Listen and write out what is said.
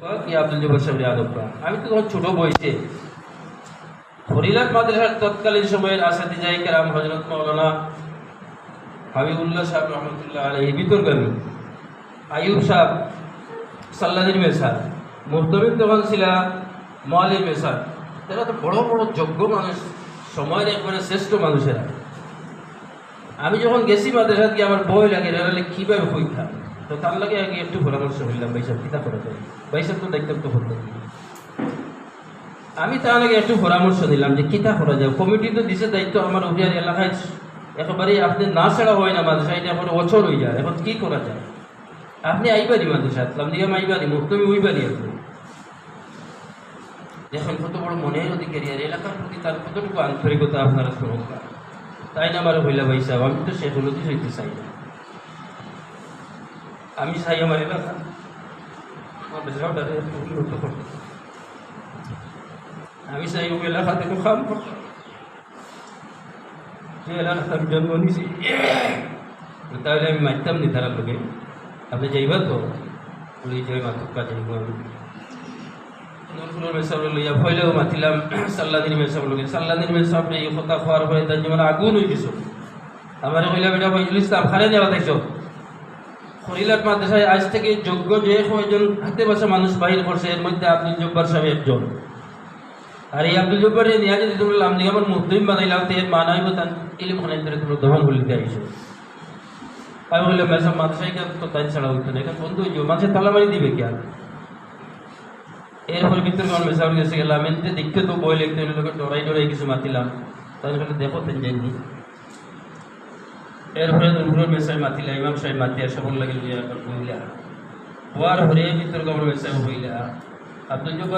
কি আব্দুল জব্বার সাহেবের আদবটা আমি তো তখন ছোট বয়সে হরিলাট মাদ্রাসার তৎকালীন সময়ের আসাদিজায়ে কেরাম হযরত মাওলানা হাবিবুল্লাহ সাহেব রহমতুল্লাহ আলাইহি বিতর্গামী আইয়ুব সাহেব সাল্লাদিন মেসার মুহতমিম তখন ছিল মালিক মেসার, তারা তো বড় বড় যোগ্য মানুষ, সময়ের একবারে শ্রেষ্ঠ মানুষেরা। আমি যখন গেছি মাদ্রাসাত গিয়ে আমার বই লাগে এরালে কীভাবে হইতাম, তো তার লাগে আগে একটু পরামর্শ হইলাম ভাইসাব কিতা করা যায়, ভাইসাব তো দায়িত্ব তো করতে। আমি তার আগে একটু পরামর্শ দিলাম যে কিতা করা যায়। কমিটি তো দিছে দায়িত্ব আমার অভিয়ার এলাকায় একেবারেই আপনি না ছাড়া হয় না মাদ্রাসা, এটা এখন অচর হয়ে যায়, এখন কী করা যায়। আপনি আইবারি মাদ্রাসা আসলাম দিকে আইবারি মুক্তমি ওইবারি আপনি দেখেন কত বড় মনের অধিকারী আর এলাকার প্রতি তার কতটুকু আন্তরিকতা আপনারা শুনুন। তাই না আমার হইলা ভাই সাহেব, আমি তো সে হলুদি হইতে চাই না, আমি চাই আমার এলাকা উন্নত করতে, আমি চাই ও এলাকা থেকে কাম করতে, যে এলাকাতে আমি জন্ম নিয়েছি। তাহলে আমি মারতাম নি তারা লোকে, আপনি যাইবা তো বলি যে মাতুক কাজে নূরপুরের মেসাব লইয়া ভয়লেও মাতিলাম সাল্লাদিন মেসাব লোকে, সাল্লাদিন মেসাব এই কথা খাওয়ার পরে তার জীবনে আগুন হয়ে গেছ। আমার হইলা বেটা ফজলুল ইসলাম খারে যাওয়া দেখছ হরিলাট মাদ্রাসায় আজ থেকে যোগ্য যে কয়জন হাতে বসা মানুষ বাহির করছে, এর মধ্যে আব্দুল জব্বার সাহেব একজন। আর এই আব্দুল জব্বার নিয়ে যদি তুমি লামদিকে আমার মুসলিম বানাইলাম তো এর মানা হইব তার ইলিম খানের ধরে তুমি দহন বলিতে আইসো। আমি বললাম মেসাব মাদ্রাসায় তো তাই ছাড়া হইতো না, এখন বন্ধু হইব মানুষের তালামারি দিবে কি আর। এরপরে ভিতরে আমার মেসাব গেছে গেলাম এমনি দেখতে তো বই লিখতে লোকে ডরাই কিছু মাতিলাম, তাদের দেখো তেন যাইনি। এরপরে নূরপুরের মেসাই মাতিলা, ইমাম সাহেব মাতিয়া সবল লাগিল বইলা হওয়ার হরে ভিতরে আমার মেসাই হইলা আব্দুল জব্বার